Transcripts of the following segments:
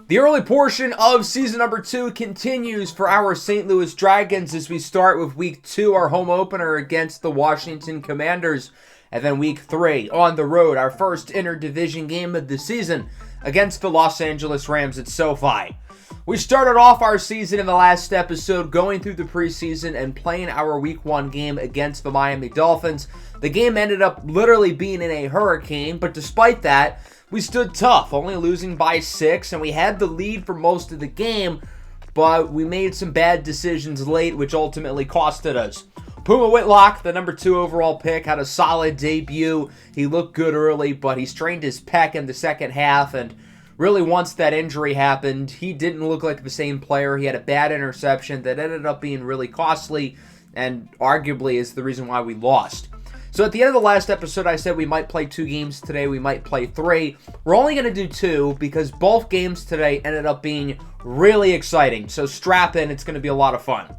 The early portion of season number 2 continues for our St. Louis Dragons as we start with week 2, our home opener against the Washington Commanders. And then week 3, on the road, our first interdivision game of the season against the Los Angeles Rams at SoFi. We started off our season in the last episode going through the preseason and playing our week 1 game against the Miami Dolphins. The game ended up literally being in a hurricane, but despite that, we stood tough, only losing by 6, and we had the lead for most of the game, but we made some bad decisions late, which ultimately costed us. Puma Whitlock, the number 2 overall pick, had a solid debut. He looked good early, but he strained his pec in the second half, and really once that injury happened, he didn't look like the same player. He had a bad interception that ended up being really costly, and arguably is the reason why we lost. So at the end of the last episode, I said we might play 2 games today. We might play 3. We're only going to do 2 because both games today ended up being really exciting. So strap in. It's going to be a lot of fun.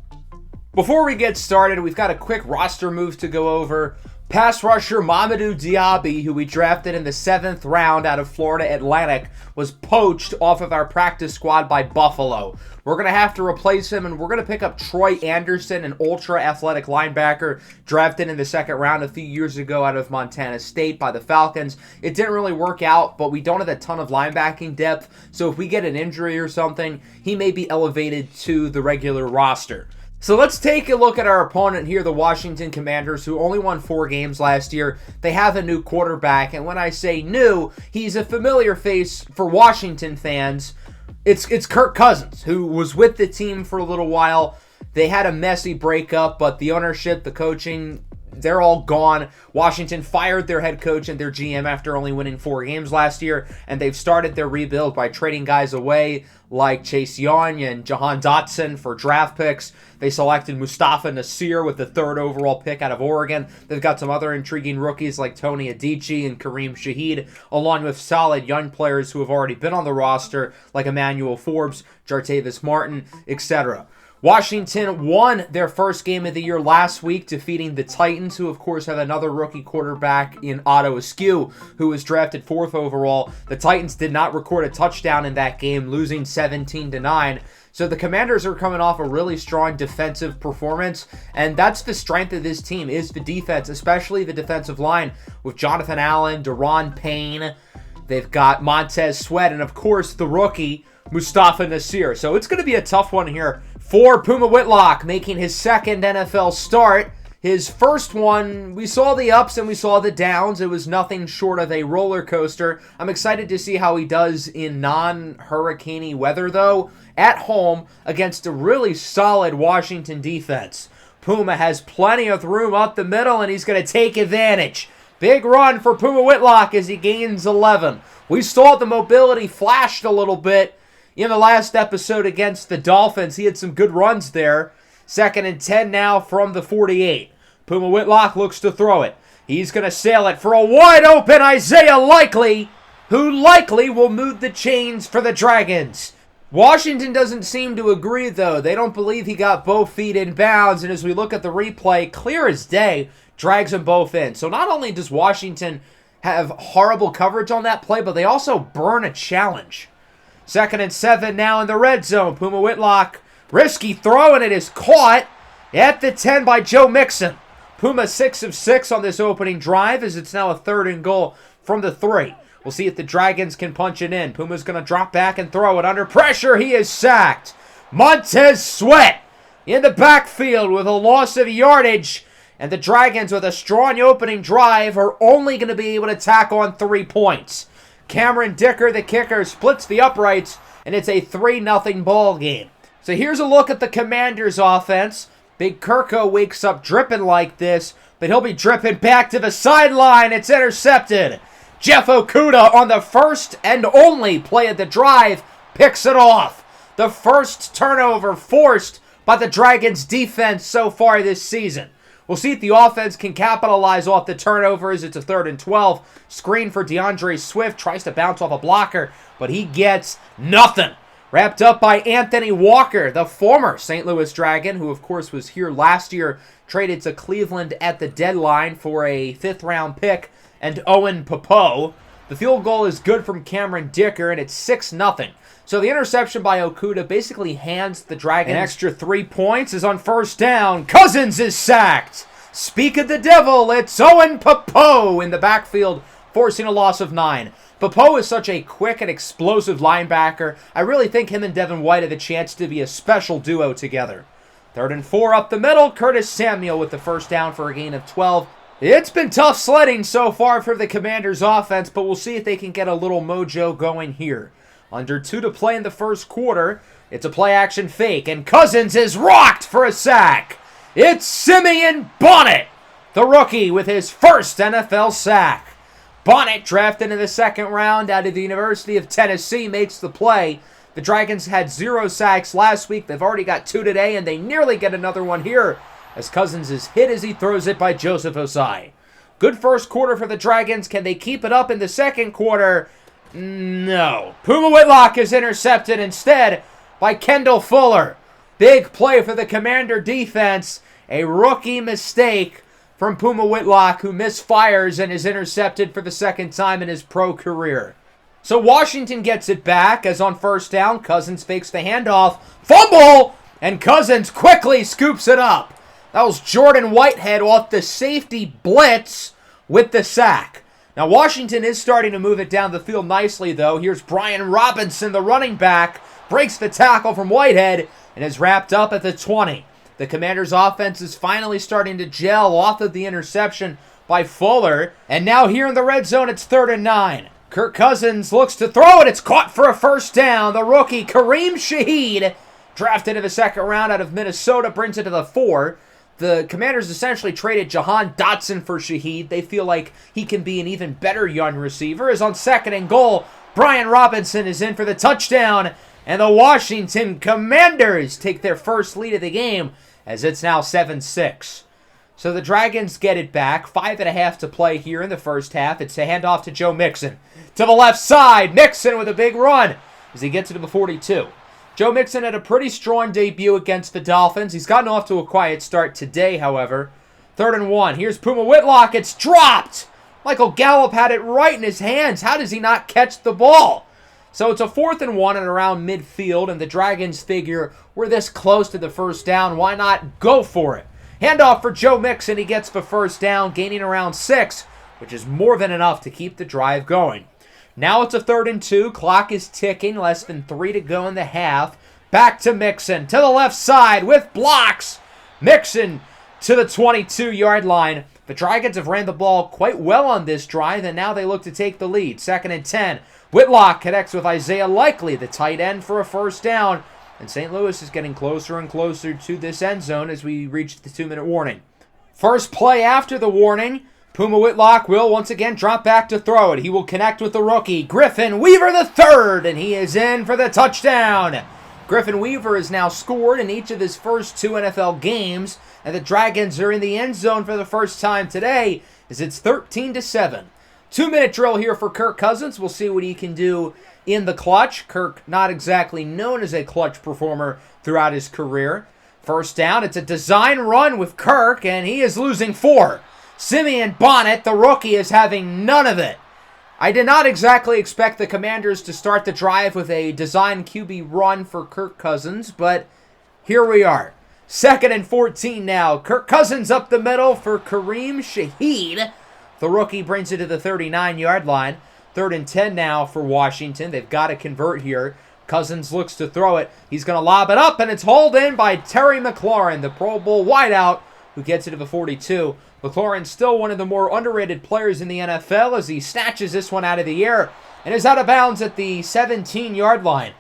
Before we get started, we've got a quick roster move to go over. Pass rusher Mamadou Diaby, who we drafted in the 7th round out of Florida Atlantic, was poached off of our practice squad by Buffalo. We're going to have to replace him, and we're going to pick up Troy Anderson, an ultra-athletic linebacker drafted in the 2nd round a few years ago out of Montana State by the Falcons. It didn't really work out, but we don't have a ton of linebacking depth, so if we get an injury or something, he may be elevated to the regular roster. So let's take a look at our opponent here, the Washington Commanders, who only won 4 games last year. They have a new quarterback, and when I say new, he's a familiar face for Washington fans. It's Kirk Cousins, who was with the team for a little while. They had a messy breakup, but the ownership, the coaching, they're all gone. Washington fired their head coach and their GM after only winning 4 games last year, and they've started their rebuild by trading guys away like Chase Young and Jahan Dotson for draft picks. They selected Mustafa Nasir with the 3rd overall pick out of Oregon. They've got some other intriguing rookies like Tony Adichie and Kareem Shaheed, along with solid young players who have already been on the roster like Emmanuel Forbes, Jartavis Martin, etc. Washington won their first game of the year last week, defeating the Titans, who of course have another rookie quarterback in Otto Askew, who was drafted 4th overall. The Titans did not record a touchdown in that game, losing 17-9. So the Commanders are coming off a really strong defensive performance, and that's the strength of this team, is the defense, especially the defensive line with Jonathan Allen, Daron Payne. They've got Montez Sweat, and of course the rookie, Mustafa Nasir. So it's going to be a tough one here for Puma Whitlock, making his 2nd NFL start. His first one, we saw the ups and we saw the downs. It was nothing short of a roller coaster. I'm excited to see how he does in non-hurricane-y weather, though, at home against a really solid Washington defense. Puma has plenty of room up the middle, and he's going to take advantage. Big run for Puma Whitlock as he gains 11. We saw the mobility flashed a little bit in the last episode against the Dolphins. He had some good runs there. 2nd and 10 now from the 48. Puma Whitlock looks to throw it. He's going to sail it for a wide open Isaiah Likely, who likely will move the chains for the Dragons. Washington doesn't seem to agree, though. They don't believe he got both feet in bounds, and as we look at the replay, clear as day, drags them both in. So not only does Washington have horrible coverage on that play, but they also burn a challenge. 2nd and 7 now in the red zone. Puma Whitlock, risky throw, and it is caught at the 10 by Joe Mixon. Puma 6 of 6 on this opening drive as it's now a 3rd and goal from the 3. We'll see if the Dragons can punch it in. Puma's going to drop back and throw it. Under pressure, he is sacked. Montez Sweat in the backfield with a loss of yardage. And the Dragons, with a strong opening drive, are only going to be able to tack on 3 points. Cameron Dicker, the kicker, splits the uprights, and it's a 3-0 ball game. So here's a look at the Commanders' offense. Big Kirko wakes up dripping like this, but he'll be dripping back to the sideline. It's intercepted. Jeff Okudah on the first and only play of the drive picks it off. The first turnover forced by the Dragons' defense so far this season. We'll see if the offense can capitalize off the turnovers. It's a 3rd and 12. Screen for DeAndre Swift. Tries to bounce off a blocker, but he gets nothing. Wrapped up by Anthony Walker, the former St. Louis Dragon, who of course was here last year, traded to Cleveland at the deadline for a 5th round pick and Owen Popo. The field goal is good from Cameron Dicker, and it's 6-0. So the interception by Okuda basically hands the Dragons an extra 3 points. Is on first down. Cousins is sacked. Speak of the devil, it's Owen Popo in the backfield, forcing a loss of 9. Popo is such a quick and explosive linebacker. I really think him and Devin White have a chance to be a special duo together. 3rd and 4 up the middle. Curtis Samuel with the first down for a gain of 12. It's been tough sledding so far for the Commanders' offense, but we'll see if they can get a little mojo going here. Under 2 to play in the first quarter. It's a play-action fake, and Cousins is rocked for a sack. It's Simeon Bonnet, the rookie, with his first NFL sack. Bonnet, drafted in the 2nd round out of the University of Tennessee, makes the play. The Dragons had 0 sacks last week. They've already got 2 today, and they nearly get another one here as Cousins is hit as he throws it by Joseph Osai. Good first quarter for the Dragons. Can they keep it up in the second quarter? No. Puma Whitlock is intercepted instead by Kendall Fuller. Big play for the Commander defense. A rookie mistake from Puma Whitlock, who misfires and is intercepted for the 2nd time in his pro career. So Washington gets it back as on first down, Cousins fakes the handoff. Fumble! And Cousins quickly scoops it up. That was Jordan Whitehead off the safety blitz with the sack. Now Washington is starting to move it down the field nicely, though. Here's Brian Robinson, the running back, breaks the tackle from Whitehead and is wrapped up at the 20. The Commanders' offense is finally starting to gel off of the interception by Fuller. And now here in the red zone, it's 3rd and 9. Kirk Cousins looks to throw it. It's caught for a first down. The rookie, Kareem Shaheed, drafted in the 2nd round out of Minnesota, brings it to the 4. The Commanders essentially traded Jahan Dotson for Shaheed. They feel like he can be an even better young receiver. As on 2nd and goal, Brian Robinson is in for the touchdown. And the Washington Commanders take their first lead of the game as it's now 7-6. So the Dragons get it back. 5.5 to play here in the first half. It's a handoff to Joe Mixon. To the left side, Mixon with a big run as he gets it to the 42. Joe Mixon had a pretty strong debut against the Dolphins. He's gotten off to a quiet start today, however. 3rd and 1. Here's Puma Whitlock. It's dropped. Michael Gallup had it right in his hands. How does he not catch the ball? So it's a 4th and 1 and around midfield, and the Dragons figure we're this close to the first down. Why not go for it? Handoff for Joe Mixon. He gets the first down, gaining around 6, which is more than enough to keep the drive going. Now it's a 3rd and 2. Clock is ticking. Less than 3 to go in the half. Back to Mixon. To the left side with blocks. Mixon to the 22-yard line. The Dragons have ran the ball quite well on this drive, and now they look to take the lead. 2nd and 10. Whitlock connects with Isaiah Likely, the tight end, for a first down. And St. Louis is getting closer and closer to this end zone as we reach the 2-minute warning. First play after the warning. Puma Whitlock will once again drop back to throw it. He will connect with the rookie, Griffin Weaver III, and he is in for the touchdown. Griffin Weaver has now scored in each of his first 2 NFL games, and the Dragons are in the end zone for the first time today as it's 13-7. 2-minute drill here for Kirk Cousins. We'll see what he can do in the clutch. Kirk, not exactly known as a clutch performer throughout his career. First down, it's a design run with Kirk, and he is losing 4. Simeon Bonnet, the rookie, is having none of it. I did not exactly expect the Commanders to start the drive with a design QB run for Kirk Cousins, but here we are. 2nd and 14 now. Kirk Cousins up the middle for Kareem Shaheed. The rookie brings it to the 39-yard line. 3rd and 10 now for Washington. They've got to convert here. Cousins looks to throw it. He's going to lob it up, and it's hauled in by Terry McLaurin, the Pro Bowl wideout, who gets it to the 42. McLaurin's still one of the more underrated players in the NFL as he snatches this one out of the air and is out of bounds at the 17-yard line.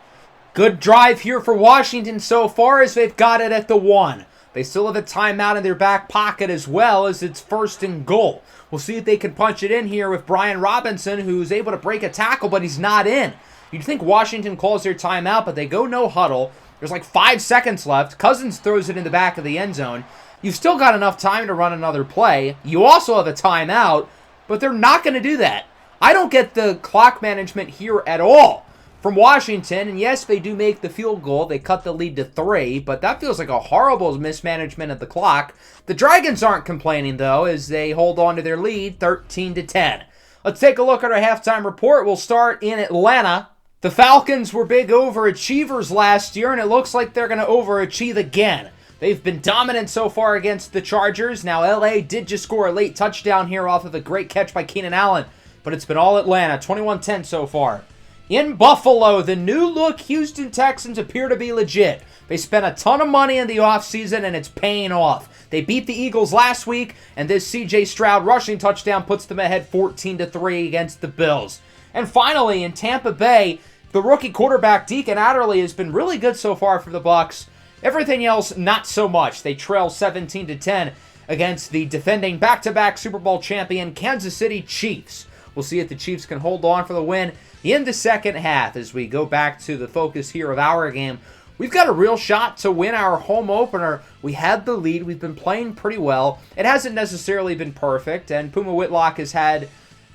Good drive here for Washington so far as they've got it at the 1. They still have a timeout in their back pocket as well as it's 1st and goal. We'll see if they can punch it in here with Brian Robinson, who's able to break a tackle, but he's not in. You'd think Washington calls their timeout, but they go no huddle. There's like 5 seconds left. Cousins throws it in the back of the end zone. You've still got enough time to run another play. You also have a timeout, but they're not going to do that. I don't get the clock management here at all from Washington. And yes, they do make the field goal. They cut the lead to 3, but that feels like a horrible mismanagement of the clock. The Dragons aren't complaining, though, as they hold on to their lead 13-10. Let's take a look at our halftime report. We'll start in Atlanta. The Falcons were big overachievers last year, and it looks like they're going to overachieve again. They've been dominant so far against the Chargers. Now, LA did just score a late touchdown here off of a great catch by Keenan Allen, but it's been all Atlanta, 21-10 so far. In Buffalo, the new-look Houston Texans appear to be legit. They spent a ton of money in the offseason, and it's paying off. They beat the Eagles last week, and this C.J. Stroud rushing touchdown puts them ahead 14-3 against the Bills. And finally, in Tampa Bay, the rookie quarterback Deacon Adderley has been really good so far for the Bucs. Everything else, not so much. They trail 17-10 against the defending back-to-back Super Bowl champion Kansas City Chiefs. We'll see if the Chiefs can hold on for the win in the second half as we go back to the focus here of our game. We've got a real shot to win our home opener. We had the lead. We've been playing pretty well. It hasn't necessarily been perfect, and Puma Whitlock has had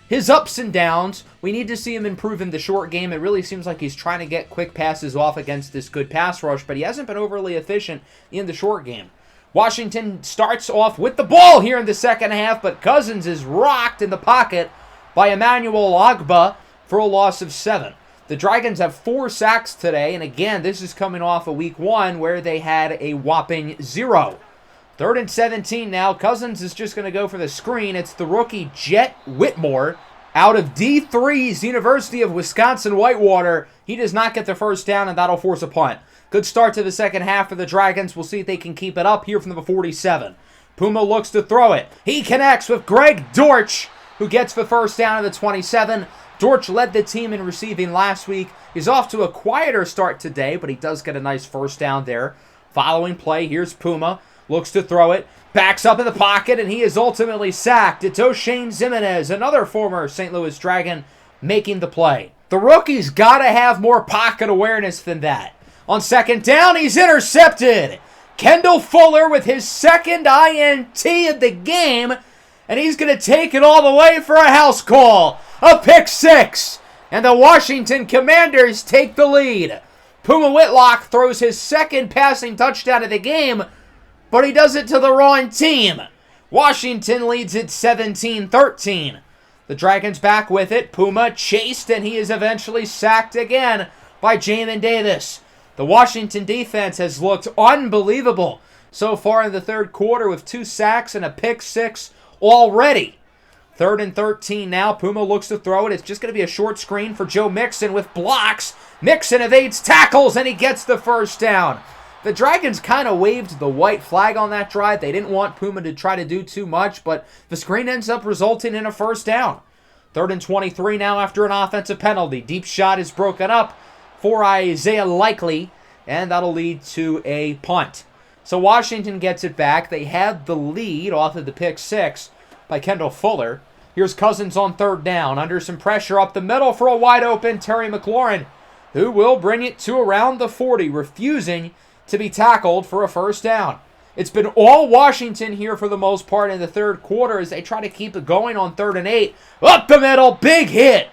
his ups and downs. We need to see him improve in the short game. It really seems like he's trying to get quick passes off against this good pass rush, but he hasn't been overly efficient in the short game. Washington starts off with the ball here in the second half, but Cousins is rocked in the pocket by Emmanuel Ogbah for a loss of 7. The Dragons have 4 sacks today, and again, this is coming off of week 1 where they had a whopping 0. 3rd and 17 now. Cousins is just going to go for the screen. It's the rookie Jet Whitmore out of D3's University of Wisconsin-Whitewater. He does not get the first down, and that'll force a punt. Good start to the second half for the Dragons. We'll see if they can keep it up here from the 47. Puma looks to throw it. He connects with Greg Dortch, who gets the first down at the 27. Dortch led the team in receiving last week. He's off to a quieter start today, but he does get a nice first down there. Following play, here's Puma. Looks to throw it. Backs up in the pocket, and he is ultimately sacked. It's O'Shane Ximenez, another former St. Louis Dragon, making the play. The rookie's got to have more pocket awareness than that. On second down, he's intercepted. Kendall Fuller with his second INT of the game, and he's going to take it all the way for a house call. A pick 6, and the Washington Commanders take the lead. Puma Whitlock throws his second passing touchdown of the game, but he does it to the wrong team. Washington leads it 17-13. The Dragons back with it. Puma chased, and he is eventually sacked again by Jamin Davis. The Washington defense has looked unbelievable so far in the third quarter with 2 sacks and a pick 6 already. 3rd and 13 now. Puma looks to throw it. It's just going to be a short screen for Joe Mixon with blocks. Mixon evades tackles, and he gets the first down. The Dragons kind of waved the white flag on that drive. They didn't want Puma to try to do too much, but the screen ends up resulting in a first down. 3rd and 23 now after an offensive penalty. Deep shot is broken up for Isaiah Likely, and that'll lead to a punt. So Washington gets it back. They had the lead off of the pick 6 by Kendall Fuller. Here's Cousins on 3rd down. Under some pressure up the middle for a wide open Terry McLaurin, who will bring it to around the 40, refusing to be tackled for a first down. It's been all Washington here for the most part in the third quarter as they try to keep it going on 3rd and 8. Up the middle, big hit,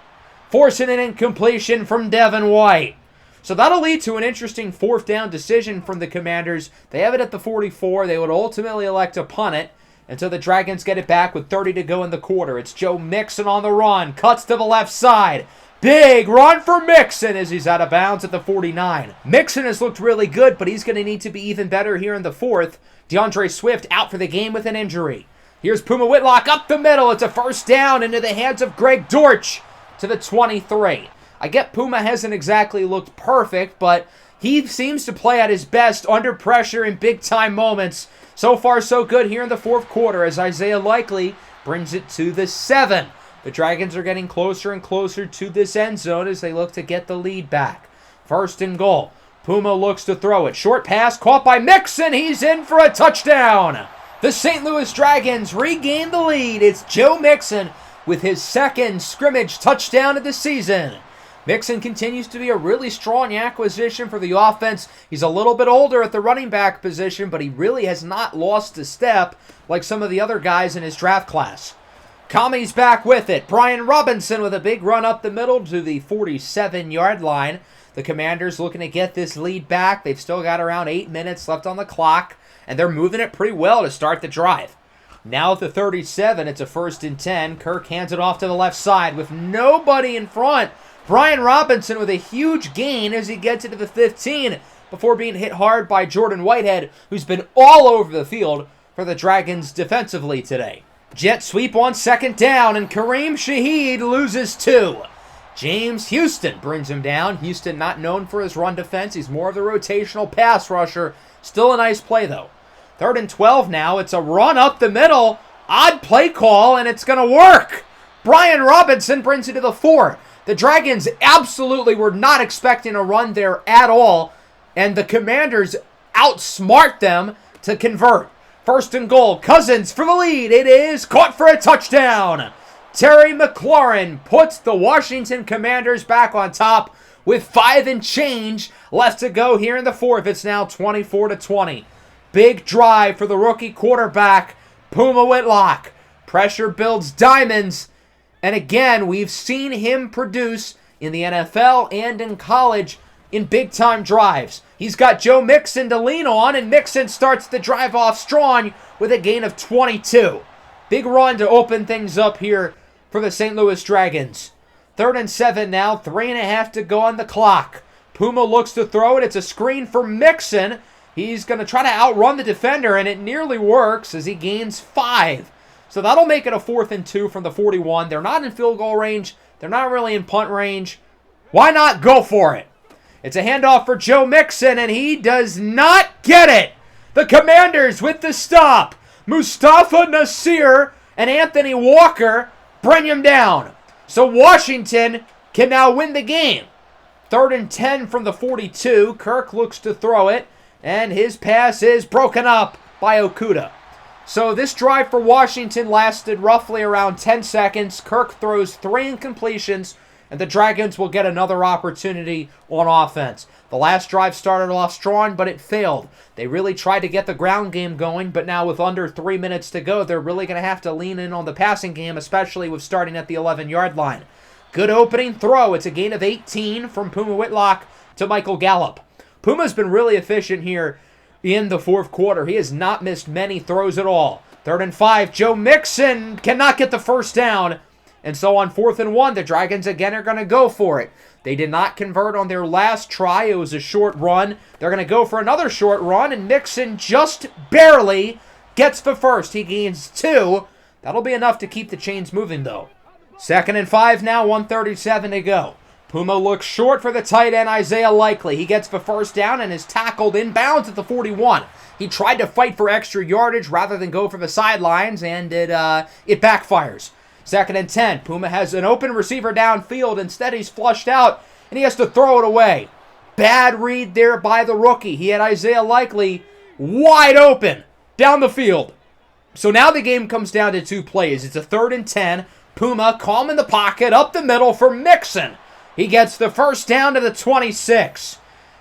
forcing an incompletion from Devin White. So that'll lead to an interesting 4th down decision from the Commanders. They have it at the 44. They would ultimately elect to punt it until the Dragons get it back with 30 to go in the quarter. It's Joe Mixon on the run, cuts to the left side. Big run for Mixon as he's out of bounds at the 49. Mixon has looked really good, but he's going to need to be even better here in the 4th. DeAndre Swift out for the game with an injury. Here's Puma Whitlock up the middle. It's a first down into the hands of Greg Dortch to the 23. I get Puma hasn't exactly looked perfect, but he seems to play at his best under pressure in big-time moments. So far, so good here in the 4th quarter as Isaiah Likely brings it to the 7. The Dragons are getting closer and closer to this end zone as they look to get the lead back. 1st and goal. Puma looks to throw it. Short pass caught by Mixon. He's in for a touchdown. The St. Louis Dragons regain the lead. It's Joe Mixon with his 2nd scrimmage touchdown of the season. Mixon continues to be a really strong acquisition for the offense. He's a little bit older at the running back position, but he really has not lost a step like some of the other guys in his draft class. Comey's back with it. Brian Robinson with a big run up the middle to the 47-yard line. The Commanders looking to get this lead back. They've still got around 8 minutes left on the clock, and they're moving it pretty well to start the drive. Now at the 37, it's a 1st and 10. Kirk hands it off to the left side with nobody in front. Brian Robinson with a huge gain as he gets into the 15 before being hit hard by Jordan Whitehead, who's been all over the field for the Dragons defensively today. Jet sweep on 2nd down, and Kareem Shaheed loses 2. James Houston brings him down. Houston not known for his run defense. He's more of the rotational pass rusher. Still a nice play, though. 3rd and 12 now. It's a run up the middle. Odd play call, and it's going to work. Brian Robinson brings it to the 4. The Dragons absolutely were not expecting a run there at all, and the Commanders outsmart them to convert. 1st and goal. Cousins for the lead. It is caught for a touchdown. Terry McLaurin puts the Washington Commanders back on top with 5 and change left to go here in the 4th. It's now 24-20. Big drive for the rookie quarterback, Puma Whitlock. Pressure builds diamonds. And again, we've seen him produce in the NFL and in college in big-time drives. He's got Joe Mixon to lean on, and Mixon starts the drive off strong with a gain of 22. Big run to open things up here for the St. Louis Dragons. 3rd and 7 now, 3.5 to go on the clock. Puma looks to throw it. It's a screen for Mixon. He's going to try to outrun the defender, and it nearly works as he gains 5. So that'll make it a 4th and 2 from the 41. They're not in field goal range. They're not really in punt range. Why not go for it? It's a handoff for Joe Mixon, and he does not get it. The Commanders with the stop. Mustafa Nasir and Anthony Walker bring him down. So Washington can now win the game. 3rd and 10 from the 42. Kirk looks to throw it, and his pass is broken up by Okudah. So this drive for Washington lasted roughly around 10 seconds. Kirk throws 3 incompletions, and the Dragons will get another opportunity on offense. The last drive started off strong, but it failed. They really tried to get the ground game going, but now with under 3 minutes to go, they're really going to have to lean in on the passing game, especially with starting at the 11-yard line. Good opening throw. It's a gain of 18 from Puma Whitlock to Michael Gallup. Puma's been really efficient here in the 4th quarter. He has not missed many throws at all. 3rd and 5. Joe Mixon cannot get the 1st down. And so on 4th and 1, the Dragons again are going to go for it. They did not convert on their last try. It was a short run. They're going to go for another short run, and Mixon just barely gets the 1st. He gains 2. That'll be enough to keep the chains moving, though. 2nd and 5 now, 1:37 to go. Puma looks short for the tight end, Isaiah Likely. He gets the 1st down and is tackled inbounds at the 41. He tried to fight for extra yardage rather than go for the sidelines, and it backfires. 2nd and 10. Puma has an open receiver downfield. Instead, he's flushed out, and he has to throw it away. Bad read there by the rookie. He had Isaiah Likely wide open down the field. So now the game comes down to 2 plays. It's a 3rd and 10. Puma calm in the pocket, up the middle for Mixon. He gets the 1st down to the 26.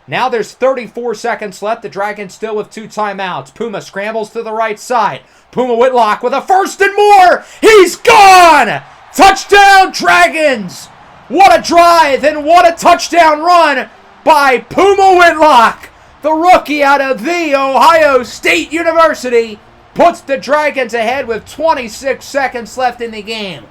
Now there's 34 seconds left. The Dragons still with 2 timeouts. Puma scrambles to the right side. Puma Whitlock with a 1st and more. He's gone! Touchdown, Dragons! What a drive and what a touchdown run by Puma Whitlock. The rookie out of The Ohio State University puts the Dragons ahead with 26 seconds left in the game.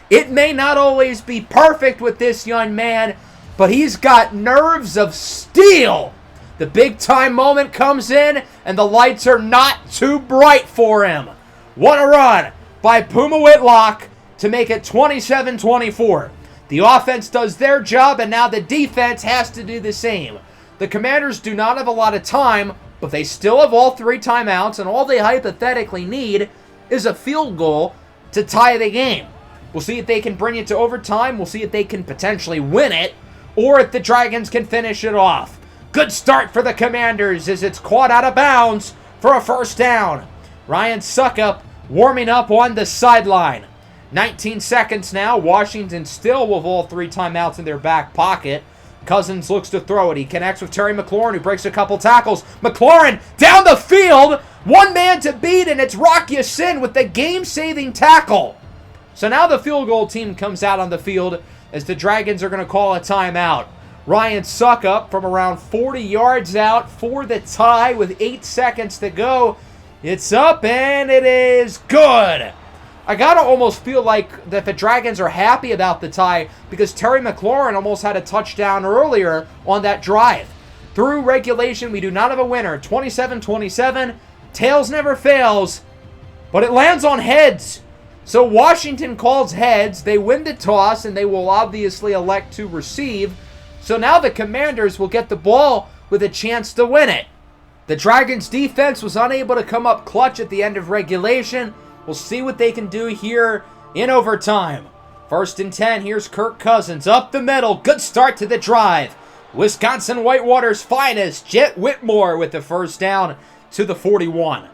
It may not always be perfect with this young man, but he's got nerves of steel. The big-time moment comes in, and the lights are not too bright for him. What a run by Puma Whitlock to make it 27-24. The offense does their job, and now the defense has to do the same. The Commanders do not have a lot of time, but they still have all 3 timeouts, and all they hypothetically need is a field goal to tie the game. We'll see if they can bring it to overtime. We'll see if they can potentially win it, or if the Dragons can finish it off. Good start for the Commanders as it's caught out of bounds for a 1st down. Ryan Suckup warming up on the sideline. 19 seconds now. Washington still with all 3 timeouts in their back pocket. Cousins looks to throw it. He connects with Terry McLaurin, who breaks a couple tackles. McLaurin down the field. 1 man to beat, and it's Rock Ya-Sin with the game-saving tackle. So now the field goal team comes out on the field as the Dragons are going to call a timeout. Ryan Suckup from around 40 yards out for the tie with 8 seconds to go. It's up, and it is good. I gotta almost feel like that the Dragons are happy about the tie because Terry McLaurin almost had a touchdown earlier on that drive. Through regulation, we do not have a winner. 27-27. Tails never fails, but it lands on heads. So Washington calls heads. They win the toss, and they will obviously elect to receive. So now the Commanders will get the ball with a chance to win it. The Dragons' defense was unable to come up clutch at the end of regulation. We'll see what they can do here in overtime. 1st and 10. Here's Kirk Cousins up the middle. Good start to the drive. Wisconsin Whitewater's finest, Jet Whitmore with the first down to the 41.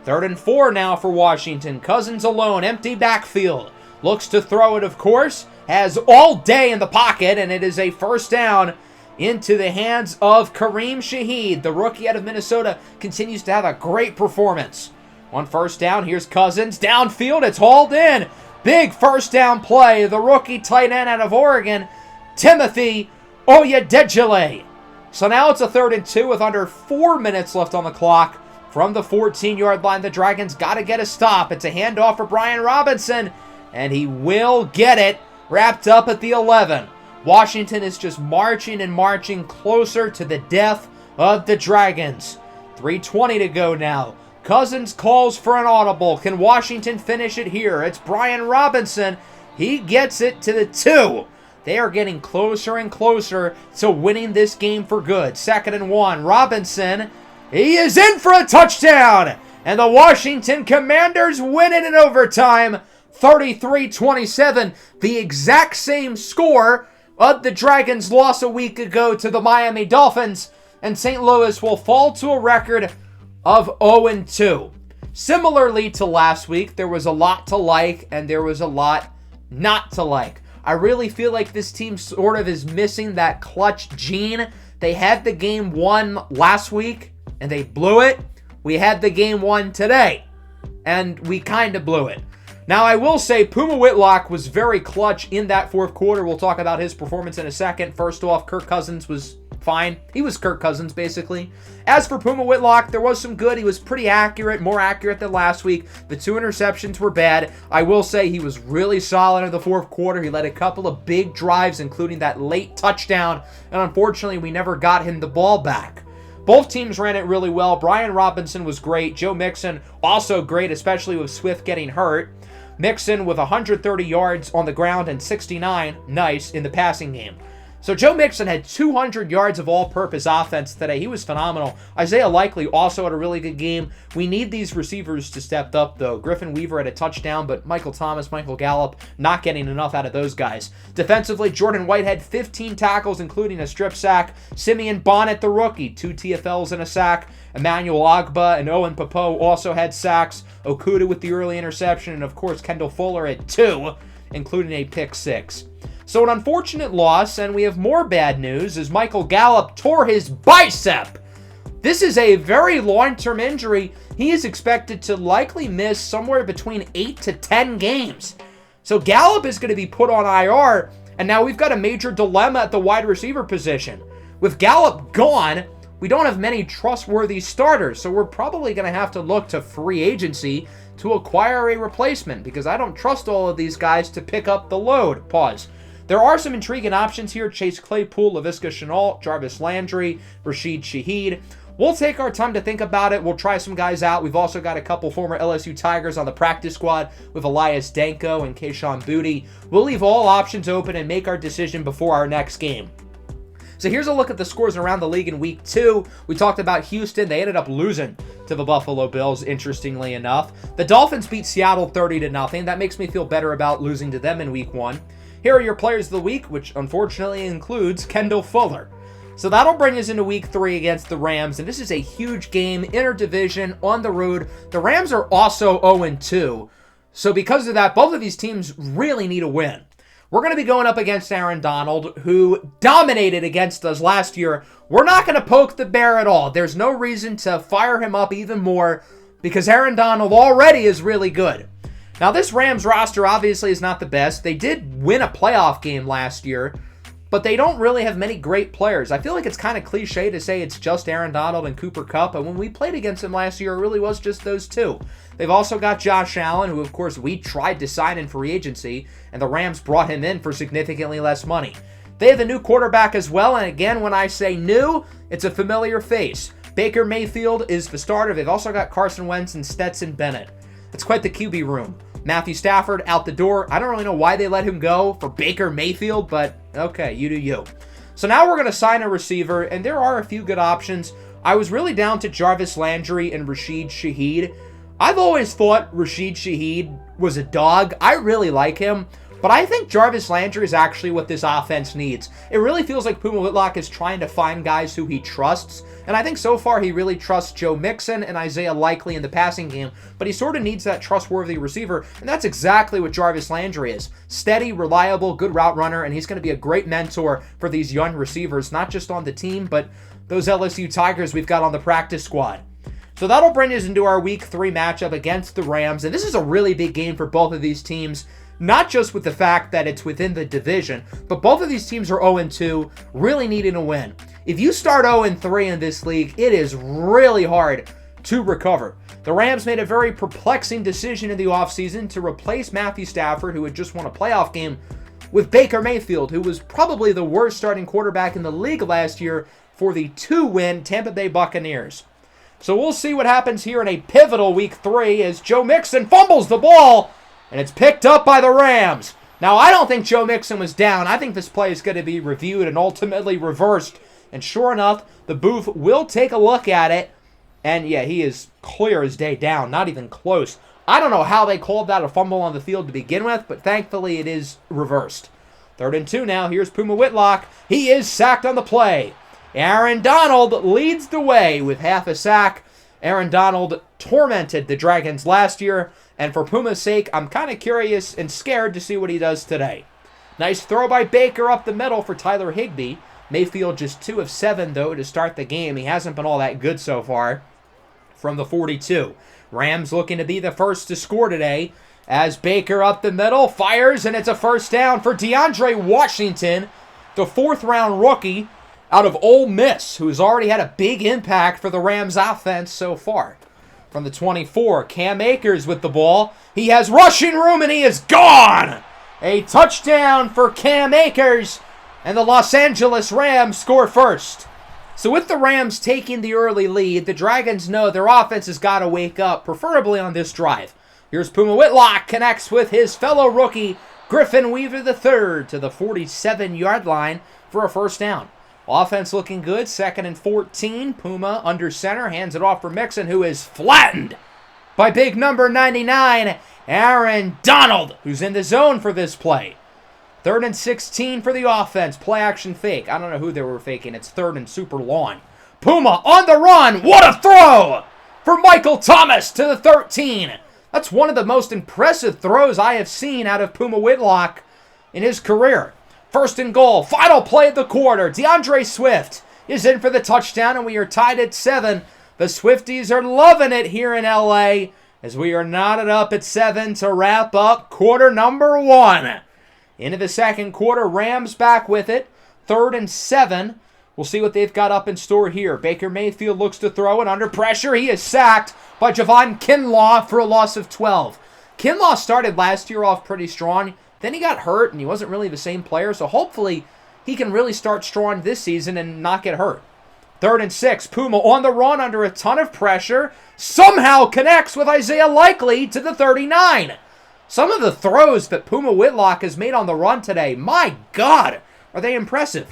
3rd and 4 now for Washington. Cousins alone, empty backfield. Looks to throw it, of course. Has all day in the pocket, and it is a first down into the hands of Kareem Shaheed. The rookie out of Minnesota continues to have a great performance. On 1st down, here's Cousins. Downfield, it's hauled in. Big first down play. The rookie tight end out of Oregon, Timothy Oyedejele. So now it's a 3rd and 2 with under 4 minutes left on the clock. From the 14-yard line, the Dragons got to get a stop. It's a handoff for Brian Robinson, and he will get it wrapped up at the 11. Washington is just marching and marching closer to the death of the Dragons. 3:20 to go now. Cousins calls for an audible. Can Washington finish it here? It's Brian Robinson. He gets it to the 2. They are getting closer and closer to winning this game for good. 2nd and 1. Robinson, he is in for a touchdown. And the Washington Commanders win it in overtime. 33-27. The exact same score of the Dragons' loss a week ago to the Miami Dolphins. And St. Louis will fall to a record of 0-2. Similarly to last week, there was a lot to like and there was a lot not to like. I really feel like this team sort of is missing that clutch gene. They had the game won last week and they blew it. We had the game won today and we kind of blew it. Now, I will say Puma Whitlock was very clutch in that 4th quarter. We'll talk about his performance in a second. First off, Kirk Cousins was fine. He was Kirk Cousins, basically. As for Puma Whitlock, there was some good. He was pretty accurate, more accurate than last week. The 2 interceptions were bad. I will say he was really solid in the 4th quarter. He led a couple of big drives, including that late touchdown, and unfortunately, we never got him the ball back. Both teams ran it really well. Brian Robinson was great. Joe Mixon also great, especially with Swift getting hurt. Mixon with 130 yards on the ground and 69, nice, in the passing game. So Joe Mixon had 200 yards of all-purpose offense today. He was phenomenal. Isaiah Likely also had a really good game. We need these receivers to step up, though. Griffin Weaver had a touchdown, but Michael Thomas, Michael Gallup, not getting enough out of those guys. Defensively, Jordan Whitehead, 15 tackles, including a strip sack. Simeon Bonnet, the rookie, 2 TFLs and a sack. Emmanuel Agba and Owen Popo also had sacks. Okuda with the early interception, and of course Kendall Fuller at 2, including a pick 6. So an unfortunate loss, and we have more bad news, as Michael Gallup tore his bicep. This is a very long-term injury. He is expected to likely miss somewhere between 8 to 10 games. So Gallup is going to be put on IR, and now we've got a major dilemma at the wide receiver position. With Gallup gone, we don't have many trustworthy starters, so we're probably going to have to look to free agency to acquire a replacement, because I don't trust all of these guys to pick up the load. Pause. There are some intriguing options here. Chase Claypool, Laviska Shenault, Jarvis Landry, Rashid Shaheed. We'll take our time to think about it. We'll try some guys out. We've also got a couple former LSU Tigers on the practice squad with Elias Danko and Kayshon Boutte. We'll leave all options open and make our decision before our next game. So here's a look at the scores around the league in Week 2. We talked about Houston. They ended up losing to the Buffalo Bills, interestingly enough. The Dolphins beat Seattle 30-0. That makes me feel better about losing to them in Week 1. Here are your players of the week, which unfortunately includes Kendall Fuller. So that'll bring us into Week 3 against the Rams, and this is a huge game, interdivision, on the road. The Rams are also 0-2, so because of that, both of these teams really need a win. We're going to be going up against Aaron Donald, who dominated against us last year. We're not going to poke the bear at all. There's no reason to fire him up even more, because Aaron Donald already is really good. Now, this Rams roster obviously is not the best. They did win a playoff game last year, but they don't really have many great players. I feel like it's kind of cliche to say it's just Aaron Donald and Cooper Kupp, and when we played against them last year, it really was just those two. They've also got Josh Allen, who of course we tried to sign in free agency, and the Rams brought him in for significantly less money. They have a new quarterback as well, and again, when I say new, it's a familiar face. Baker Mayfield is the starter. They've also got Carson Wentz and Stetson Bennett. It's quite the QB room. Matthew Stafford out the door. I don't really know why they let him go for Baker Mayfield, but okay, you do you. So now we're going to sign a receiver, and there are a few good options. I was really down to Jarvis Landry and Rashid Shaheed. I've always thought Rashid Shaheed was a dog. I really like him, but I think Jarvis Landry is actually what this offense needs. It really feels like Puma Whitlock is trying to find guys who he trusts, and I think so far he really trusts Joe Mixon and Isaiah Likely in the passing game, but he sort of needs that trustworthy receiver, and that's exactly what Jarvis Landry is. Steady, reliable, good route runner, and he's going to be a great mentor for these young receivers, not just on the team, but those LSU Tigers we've got on the practice squad. So that'll bring us into our Week 3 matchup against the Rams, and this is a really big game for both of these teams. Not just with the fact that it's within the division, but both of these teams are 0-2, really needing a win. If you start 0-3 in this league, it is really hard to recover. The Rams made a very perplexing decision in the offseason to replace Matthew Stafford, who had just won a playoff game, with Baker Mayfield, who was probably the worst starting quarterback in the league last year for the 2-win Tampa Bay Buccaneers. So we'll see what happens here in a pivotal Week 3 as Joe Mixon fumbles the ball, and it's picked up by the Rams. Now, I don't think Joe Mixon was down. I think this play is going to be reviewed and ultimately reversed. And sure enough, the booth will take a look at it. And yeah, he is clear as day down, not even close. I don't know how they called that a fumble on the field to begin with, but thankfully it is reversed. 3rd and 2 now. Here's Puma Whitlock. He is sacked on the play. Aaron Donald leads the way with half a sack. Aaron Donald tormented the Dragons last year, and for Puma's sake, I'm kind of curious and scared to see what he does today. Nice throw by Baker up the middle for Tyler Higbee. Mayfield just 2 of 7, though, to start the game. He hasn't been all that good so far from the 42. Rams looking to be the first to score today as Baker up the middle fires, and it's a first down for DeAndre Washington, the 4th-round rookie out of Ole Miss, who's already had a big impact for the Rams offense so far. From the 24, Cam Akers with the ball. He has rushing room and he is gone! A touchdown for Cam Akers, and the Los Angeles Rams score first. So with the Rams taking the early lead, the Dragons know their offense has got to wake up, preferably on this drive. Here's Puma Whitlock, connects with his fellow rookie, Griffin Weaver III, to the 47-yard line for a first down. Offense looking good, 2nd and 14. Puma under center, hands it off for Mixon, who is flattened by big number 99, Aaron Donald, who's in the zone for this play. 3rd and 16 for the offense. Play action fake. I don't know who they were faking. It's 3rd and super long. Puma on the run. What a throw for Michael Thomas to the 13. That's one of the most impressive throws I have seen out of Puma Whitlock in his career. 1st and goal. Final play of the quarter. DeAndre Swift is in for the touchdown, and we are tied at 7. The Swifties are loving it here in L.A. as we are knotted up at 7 to wrap up quarter number 1. Into the second quarter, Rams back with it. 3rd and 7. We'll see what they've got up in store here. Baker Mayfield looks to throw it under pressure. He is sacked by Javon Kinlaw for a loss of 12. Kinlaw started last year off pretty strong. Then he got hurt, and he wasn't really the same player, so hopefully he can really start strong this season and not get hurt. 3rd and 6. Puma on the run under a ton of pressure. Somehow connects with Isaiah Likely to the 39. Some of the throws that Puma Whitlock has made on the run today, my God, are they impressive.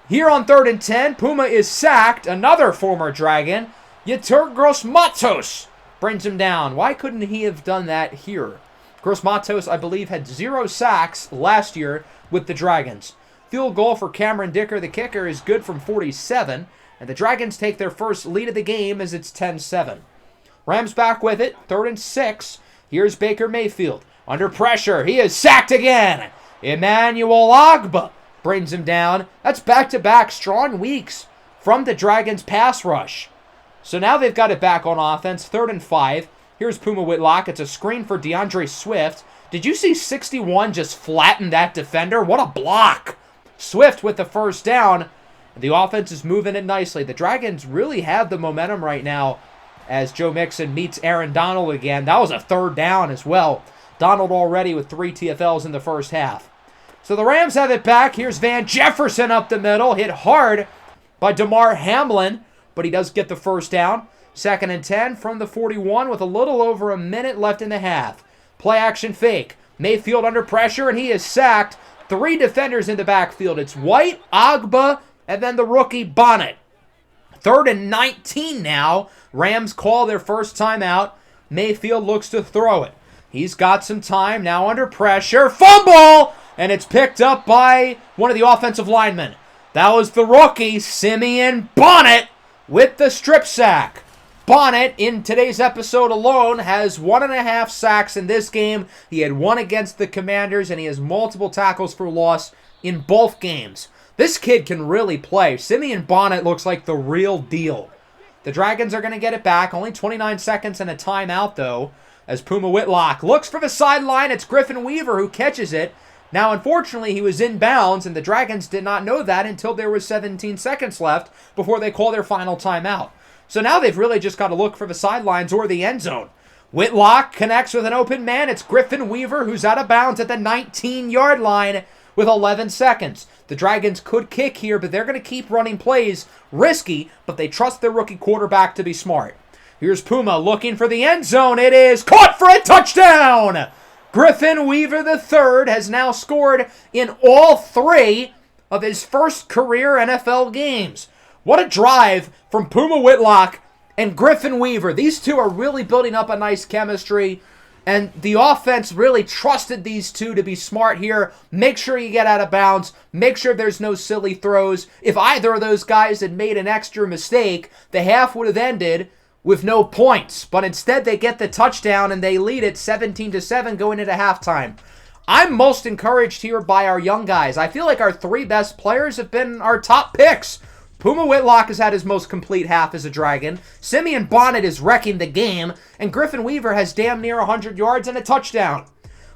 Here on 3rd and 10, Puma is sacked. Another former Dragon, Yetur Gross-Matos, brings him down. Why couldn't he have done that here? Gross-Matos, I believe, had 0 sacks last year with the Dragons. Field goal for Cameron Dicker, the kicker, is good from 47, and the Dragons take their first lead of the game as it's 10-7. Rams back with it, 3rd and 6. Here's Baker Mayfield. Under pressure, he is sacked again. Emmanuel Ogbah brings him down. That's back-to-back strong weeks from the Dragons' pass rush. So now they've got it back on offense, 3rd and 5. Here's Puma Whitlock. It's a screen for DeAndre Swift. Did you see 61 just flatten that defender? What a block. Swift with the first down. The offense is moving it nicely. The Dragons really have the momentum right now as Joe Mixon meets Aaron Donald again. That was a third down as well. Donald already with 3 TFLs in the first half. So the Rams have it back. Here's Van Jefferson up the middle. Hit hard by Damar Hamlin, but he does get the first down. 2nd and 10 from the 41 with a little over a minute left in the half. Play action fake. Mayfield under pressure, and he is sacked. 3 defenders in the backfield. It's White, Agba, and then the rookie Bonnet. 3rd and 19 now. Rams call their first timeout. Mayfield looks to throw it. He's got some time now under pressure. Fumble! And it's picked up by one of the offensive linemen. That was the rookie, Simeon Bonnet, with the strip sack. Bonnet, in today's episode alone, has 1.5 sacks in this game. He had 1 against the Commanders, and he has multiple tackles for loss in both games. This kid can really play. Simeon Bonnet looks like the real deal. The Dragons are going to get it back. Only 29 seconds and a timeout, though, as Puma Whitlock looks for the sideline. It's Griffin Weaver who catches it. Now, unfortunately, he was in bounds, and the Dragons did not know that until there was 17 seconds left before they call their final timeout. So now they've really just got to look for the sidelines or the end zone. Whitlock connects with an open man. It's Griffin Weaver who's out of bounds at the 19-yard line with 11 seconds. The Dragons could kick here, but they're going to keep running plays. Risky, but they trust their rookie quarterback to be smart. Here's Puma looking for the end zone. It is caught for a touchdown! Griffin Weaver III has now scored in all 3 of his first career NFL games. What a drive from Puma Whitlock and Griffin Weaver. These two are really building up a nice chemistry, and the offense really trusted these two to be smart here. Make sure you get out of bounds. Make sure there's no silly throws. If either of those guys had made an extra mistake, the half would have ended with no points. But instead, they get the touchdown, and they lead it 17-7 going into halftime. I'm most encouraged here by our young guys. I feel like our 3 best players have been our top picks. Puma Whitlock has had his most complete half as a Dragon. Simeon Bonnet is wrecking the game. And Griffin Weaver has damn near 100 yards and a touchdown.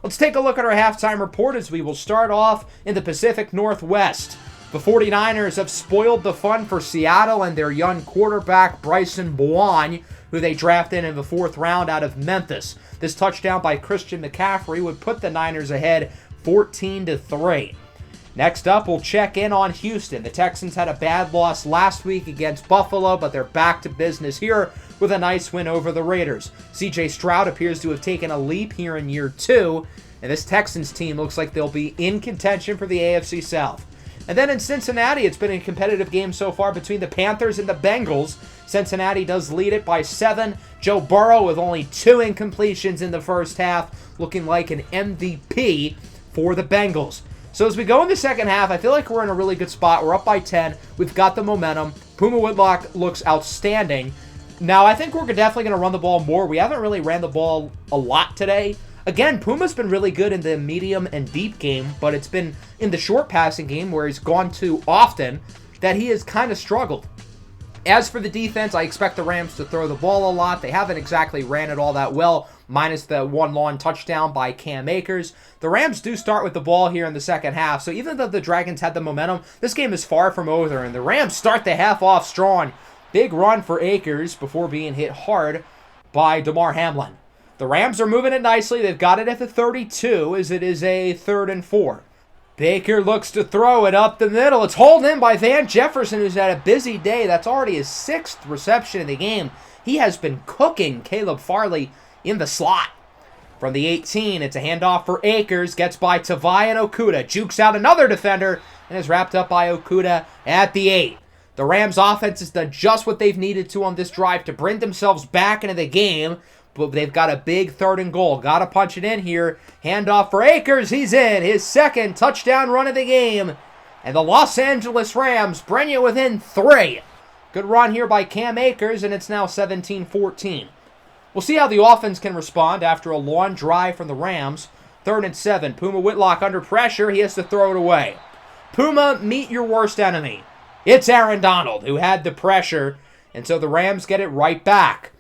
Let's take a look at our halftime report as we will start off in the Pacific Northwest. The 49ers have spoiled the fun for Seattle and their young quarterback Bryson Bourne, who they drafted in the 4th round out of Memphis. This touchdown by Christian McCaffrey would put the Niners ahead 14-3. Next up, we'll check in on Houston. The Texans had a bad loss last week against Buffalo, but they're back to business here with a nice win over the Raiders. C.J. Stroud appears to have taken a leap here in year 2, and this Texans team looks like they'll be in contention for the AFC South. And then in Cincinnati, it's been a competitive game so far between the Panthers and the Bengals. Cincinnati does lead it by 7. Joe Burrow with only 2 incompletions in the first half, looking like an MVP for the Bengals. So as we go in the second half, I feel like we're in a really good spot. We're up by 10. We've got the momentum. Puma Whitlock looks outstanding. Now, I think we're definitely going to run the ball more. We haven't really ran the ball a lot today. Again, Puma's been really good in the medium and deep game, but it's been in the short passing game where he's gone too often that he has kind of struggled. As for the defense, I expect the Rams to throw the ball a lot. They haven't exactly ran it all that well, minus the 1 long touchdown by Cam Akers. The Rams do start with the ball here in the second half, so even though the Dragons had the momentum, this game is far from over, and the Rams start the half off strong. Big run for Akers before being hit hard by Damar Hamlin. The Rams are moving it nicely. They've got it at the 32 as it is a 3rd and 4. Baker looks to throw it up the middle. It's hauled in by Van Jefferson, who's had a busy day. That's already his 6th reception in the game. He has been cooking Caleb Farley in the slot. From the 18, it's a handoff for Akers. Gets by Tavai and Okuda. Jukes out another defender and is wrapped up by Okuda at the 8. The Rams offense has done just what they've needed to on this drive to bring themselves back into the game. But they've got a big 3rd and goal. Got to punch it in here. Handoff for Akers. He's in. His 2nd touchdown run of the game. And the Los Angeles Rams bring you within 3. Good run here by Cam Akers, and it's now 17-14. We'll see how the offense can respond after a long drive from the Rams. 3rd and 7. Puma Whitlock under pressure. He has to throw it away. Puma, meet your worst enemy. It's Aaron Donald, who had the pressure, and so the Rams get it right back.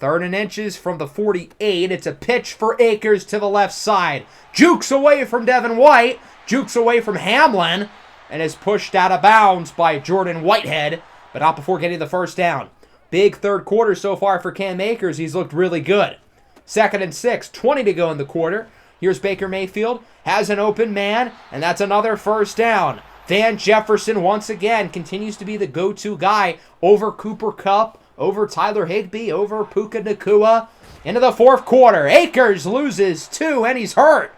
3rd and inches from the 48. It's a pitch for Akers to the left side. Jukes away from Devin White. Jukes away from Hamlin. and is pushed out of bounds by Jordan Whitehead, but not before getting the first down. Big third quarter so far for Cam Akers. He's looked really good. 2nd and 6, 20 to go in the quarter. Here's Baker Mayfield, has an open man, and that's another first down. Van Jefferson once again continues to be the go-to guy over Cooper Kupp, over Tyler Higbee, over Puka Nacua. Into the fourth quarter, Akers loses 2, and he's hurt.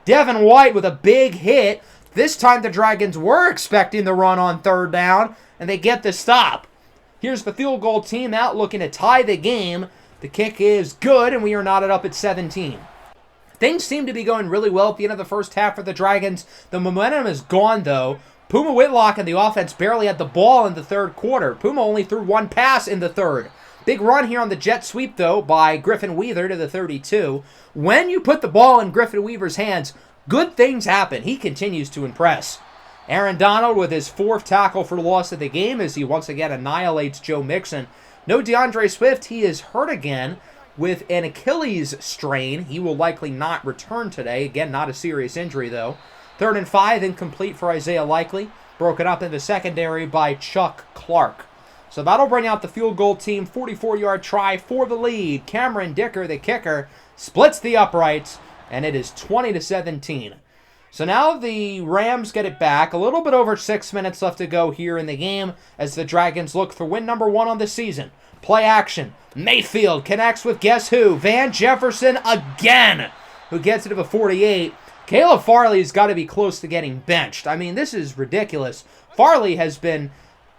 Devin White with a big hit. This time the Dragons were expecting the run on 3rd down, and they get the stop. Here's the field goal team out looking to tie the game. The kick is good, and we are knotted up at 17. Things seem to be going really well at the end of the first half for the Dragons. The momentum is gone, though. Puma Whitlock and the offense barely had the ball in the third quarter. Puma only threw 1 pass in the third. Big run here on the jet sweep, though, by Griffin Weaver to the 32. When you put the ball in Griffin Weaver's hands, good things happen. He continues to impress. Aaron Donald with his 4th tackle for loss of the game as he once again annihilates Joe Mixon. No DeAndre Swift. He is hurt again with an Achilles strain. He will likely not return today. Again, not a serious injury, though. 3rd and 5, incomplete for Isaiah Likely. Broken up in the secondary by Chuck Clark. So that'll bring out the field goal team. 44-yard try for the lead. Cameron Dicker, the kicker, splits the uprights, and it is 20-17. So now the Rams get it back. A little bit over 6 minutes left to go here in the game as the Dragons look for win number 1 on the season. Play action. Mayfield connects with guess who? Van Jefferson again, who gets it to the 48. Caleb Farley's got to be close to getting benched. I mean, this is ridiculous. Farley has been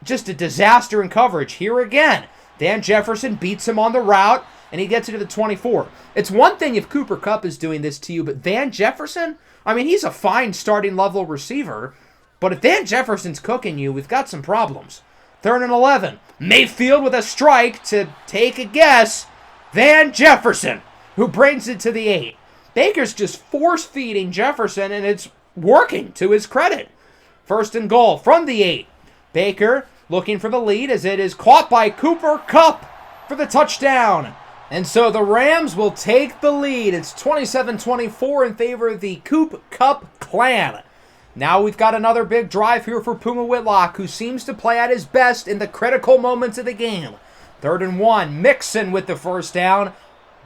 just a disaster in coverage. Here again, Van Jefferson beats him on the route, and he gets it to the 24. It's one thing if Cooper Kupp is doing this to you, but Van Jefferson, I mean, he's a fine starting level receiver, but if Van Jefferson's cooking you, we've got some problems. 3rd and 11. Mayfield with a strike to take a guess. Van Jefferson, who brings it to the 8. Baker's just force-feeding Jefferson, and it's working to his credit. 1st and goal from the 8. Baker looking for the lead as it is caught by Cooper Kupp for the touchdown. And so the Rams will take the lead. It's 27-24 in favor of the Coop Kupp clan. Now we've got another big drive here for Puma Whitlock, who seems to play at his best in the critical moments of the game. 3rd and 1, Mixon with the first down,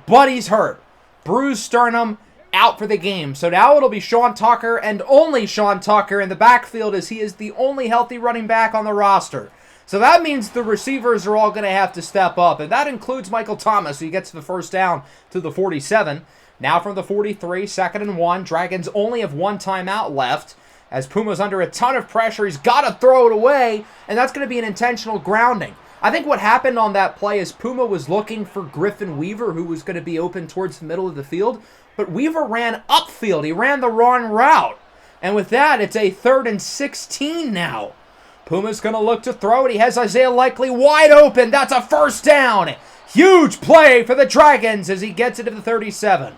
but he's hurt. Bruised sternum, out for the game. So now it'll be Sean Tucker and only Sean Tucker in the backfield as he is the only healthy running back on the roster. So that means the receivers are all going to have to step up, and that includes Michael Thomas, who gets the first down to the 47. Now from the 43, 2nd and 1. Dragons only have 1 timeout left. As Puma's under a ton of pressure, he's got to throw it away, and that's going to be an intentional grounding. I think what happened on that play is Puma was looking for Griffin Weaver, who was going to be open towards the middle of the field, but Weaver ran upfield. He ran the wrong route. And with that, it's a 3rd and 16 now. Puma's going to look to throw it. He has Isaiah Likely wide open. That's a first down. Huge play for the Dragons as he gets it to the 37.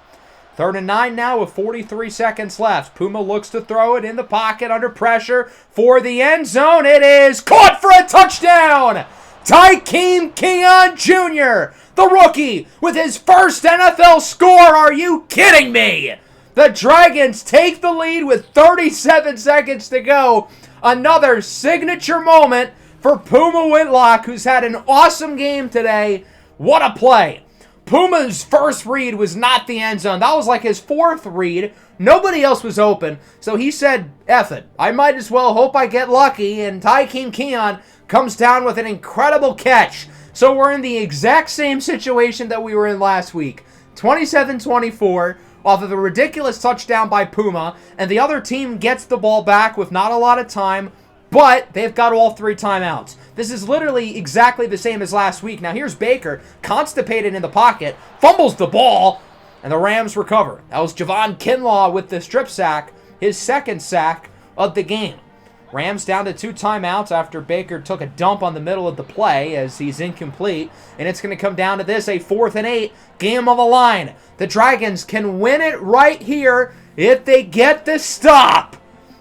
3rd and 9 now with 43 seconds left. Puma looks to throw it in the pocket under pressure for the end zone. It is caught for a touchdown. Tykeem Keon Jr., the rookie, with his first NFL score. Are you kidding me? The Dragons take the lead with 37 seconds to go. Another signature moment for Puma Whitlock, who's had an awesome game today. What a play. Puma's first read was not the end zone. That was like his 4th read. Nobody else was open, so he said, F it. I might as well hope I get lucky, and Tykeem Keon comes down with an incredible catch. So we're in the exact same situation that we were in last week. 27-24 off of a ridiculous touchdown by Puma, and the other team gets the ball back with not a lot of time, but they've got all 3 timeouts. This is literally exactly the same as last week. Now here's Baker, constipated in the pocket, fumbles the ball, and the Rams recover. That was Javon Kinlaw with the strip sack, his 2nd sack of the game. Rams down to 2 timeouts after Baker took a dump on the middle of the play as he's incomplete. And it's going to come down to this, a 4th and 8, game on the line. The Dragons can win it right here if they get the stop.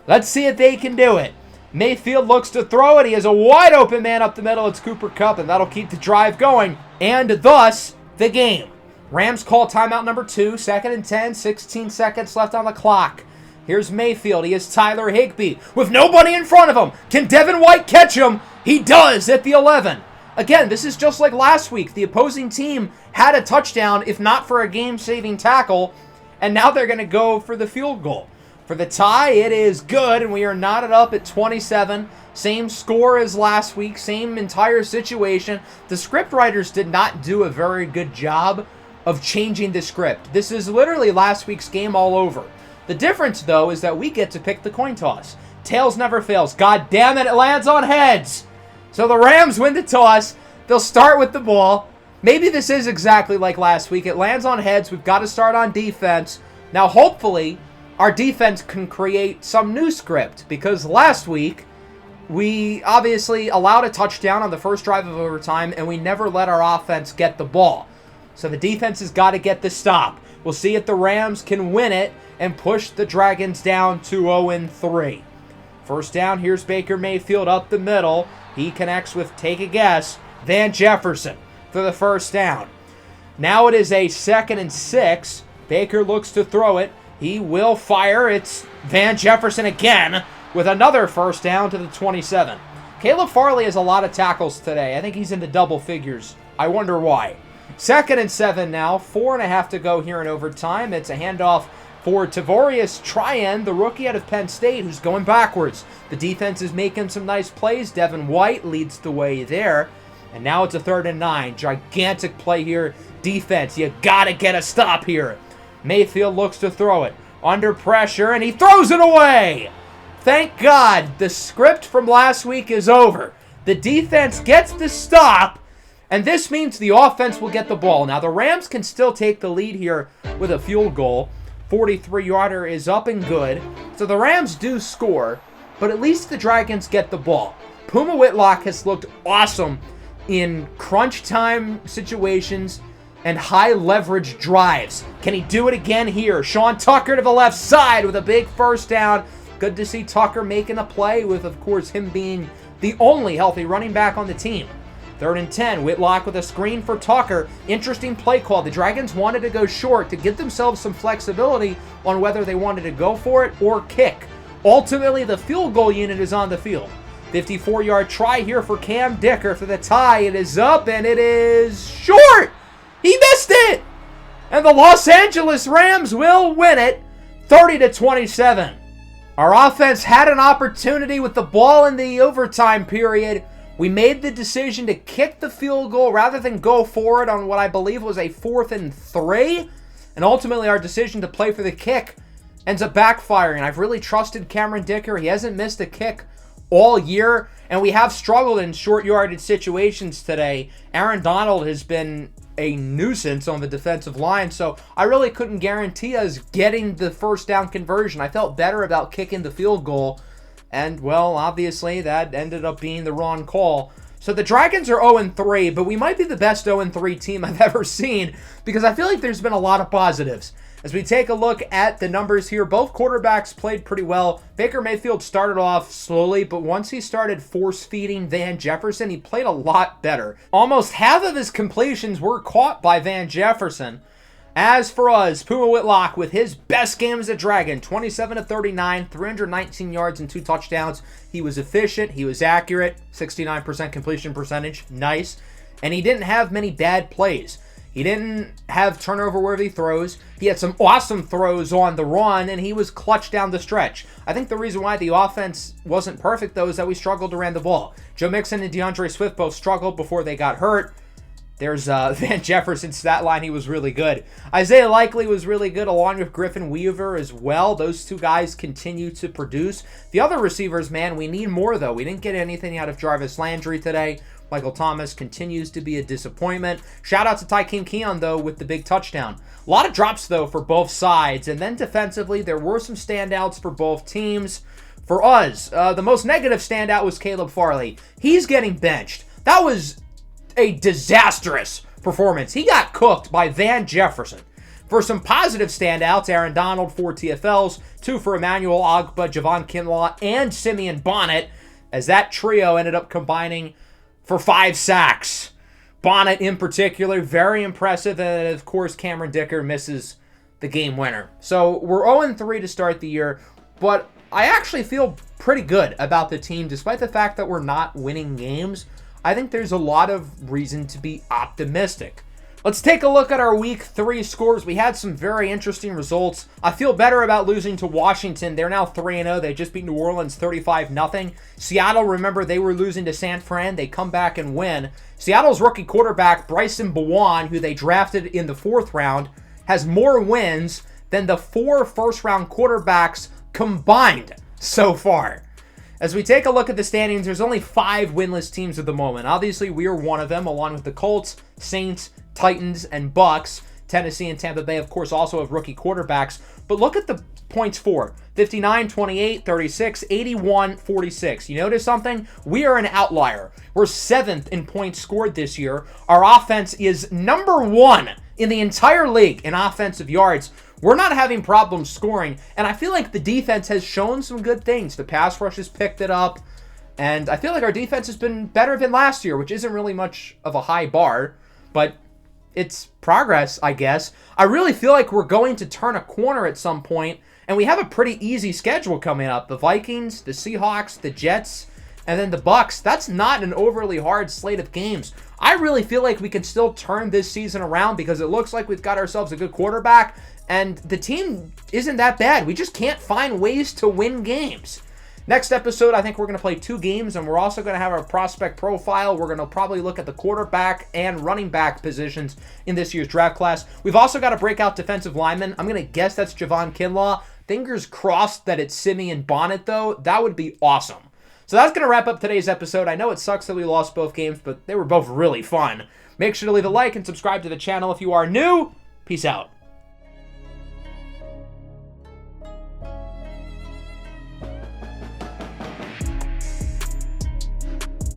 Let's see if they can do it. Mayfield looks to throw it. He has a wide open man up the middle. It's Cooper Kupp, and that'll keep the drive going. And thus, the game. Rams call timeout number 2, 2nd and 10, 16 seconds left on the clock. Here's Mayfield. He has Tyler Higbee with nobody in front of him. Can Devin White catch him? He does at the 11. Again, this is just like last week. The opposing team had a touchdown, if not for a game-saving tackle, and now they're going to go for the field goal. For the tie, it is good, and we are knotted up at 27. Same score as last week, same entire situation. The script writers did not do a very good job of changing the script. This is literally last week's game all over. The difference, though, is that we get to pick the coin toss. Tails never fails. God damn it, it lands on heads. So the Rams win the toss. They'll start with the ball. Maybe this is exactly like last week. It lands on heads. We've got to start on defense. Now, hopefully, our defense can create some new script, because last week, we obviously allowed a touchdown on the first drive of overtime, and we never let our offense get the ball. So the defense has got to get the stop. We'll see if the Rams can win it and push the Dragons down to 0-3. First down, here's Baker Mayfield up the middle. He connects with, take a guess, Van Jefferson for the first down. Now it is a 2nd and 6. Baker looks to throw it. He will fire. It's Van Jefferson again with another first down to the 27. Caleb Farley has a lot of tackles today. I think he's into double figures. I wonder why. 2nd and 7 now. 4.5 to go here in overtime. It's a handoff for Tavorius Tryon, the rookie out of Penn State, who's going backwards. The defense is making some nice plays. Devin White leads the way there. And now it's a 3rd and 9. Gigantic play here. Defense, you got to get a stop here. Mayfield looks to throw it. Under pressure, and he throws it away. Thank God the script from last week is over. The defense gets the stop, and this means the offense will get the ball. Now, the Rams can still take the lead here with a field goal. 43-yarder is up and good. So the Rams do score, but at least the Dragons get the ball. Puma Whitlock has looked awesome in crunch time situations and high leverage drives. Can he do it again here? Sean Tucker to the left side with a big first down. Good to see Tucker making a play with, of course, him being the only healthy running back on the team. 3rd and 10, Whitlock with a screen for Tucker. Interesting play call. The Dragons wanted to go short to give themselves some flexibility on whether they wanted to go for it or kick. Ultimately, the field goal unit is on the field. 54-yard try here for Cam Dicker for the tie. It is up, and it is short. He missed it. And the Los Angeles Rams will win it 30-27. Our offense had an opportunity with the ball in the overtime period. We made the decision to kick the field goal rather than go for it on what I believe was a 4th and 3. And ultimately, our decision to play for the kick ends up backfiring. I've really trusted Cameron Dicker. He hasn't missed a kick all year, and we have struggled in short yardage situations today. Aaron Donald has been a nuisance on the defensive line, so I really couldn't guarantee us getting the first down conversion. I felt better about kicking the field goal, and, well, obviously that ended up being the wrong call. So the Dragons are 0-3, but we might be the best 0-3 team I've ever seen, because I feel like there's been a lot of positives. As we take a look at the numbers here, both quarterbacks played pretty well. Baker Mayfield started off slowly, but once he started force-feeding Van Jefferson, he played a lot better. Almost half of his completions were caught by Van Jefferson. As for us, Puma Whitlock with his best game as a Dragon, 27-39, 319 yards and 2 touchdowns. He was efficient, he was accurate, 69% completion percentage, nice. And he didn't have many bad plays. He didn't have turnover-worthy throws. He had some awesome throws on the run, and he was clutch down the stretch. I think the reason why the offense wasn't perfect, though, is that we struggled to run the ball. Joe Mixon and DeAndre Swift both struggled before they got hurt. There's Van Jefferson's stat line. He was really good. Isaiah Likely was really good, along with Griffin Weaver as well. Those two guys continue to produce. The other receivers, man, we need more, though. We didn't get anything out of Jarvis Landry today. Michael Thomas continues to be a disappointment. Shout out to Tykeem Keon, though, with the big touchdown. A lot of drops, though, for both sides. And then defensively, there were some standouts for both teams. For us, the most negative standout was Caleb Farley. He's getting benched. That was a disastrous performance. He got cooked by Van Jefferson. For some positive standouts, Aaron Donald, 4 TFLs, 2 for Emmanuel Ogbah, Javon Kinlaw, and Simeon Bonnet, as that trio ended up combining for 5 sacks. Bonnet, in particular, very impressive. And, of course, Cameron Dicker misses the game winner. So we're 0-3 to start the year. but I actually feel pretty good about the team, despite the fact that we're not winning games. I think there's a lot of reason to be optimistic. Let's take a look at our Week 3 scores. We had some very interesting results. I feel better about losing to Washington. They're now 3-0. They just beat New Orleans 35-0. Seattle, remember, they were losing to San Fran. They come back and win. Seattle's rookie quarterback, Bryson Bowen, who they drafted in the 4th round, has more wins than the 4 first-round quarterbacks combined so far. As we take a look at the standings, there's only 5 winless teams at the moment. Obviously, we are one of them, along with the Colts, Saints, Titans, and Bucks. Tennessee and Tampa Bay, of course, also have rookie quarterbacks. But look at the points for 59, 28, 36, 81, 46. You notice something? We are an outlier. We're 7th in points scored this year. Our offense is number 1 in the entire league in offensive yards. We're not having problems scoring, and I feel like the defense has shown some good things. The pass rush has picked it up, and I feel like our defense has been better than last year, which isn't really much of a high bar, but it's progress, I guess. I really feel like we're going to turn a corner at some point, and we have a pretty easy schedule coming up. The Vikings, the Seahawks, the Jets, and then the Bucks. That's not an overly hard slate of games. I really feel like we can still turn this season around because it looks like we've got ourselves a good quarterback, and the team isn't that bad. We just can't find ways to win games. Next episode, I think we're going to play 2 games, and we're also going to have our prospect profile. We're going to probably look at the quarterback and running back positions in this year's draft class. We've also got a breakout defensive lineman. I'm going to guess that's Javon Kinlaw. Fingers crossed that it's Simeon Bonnet, though. That would be awesome. So that's going to wrap up today's episode. I know it sucks that we lost both games, but they were both really fun. Make sure to leave a like and subscribe to the channel if you are new. Peace out.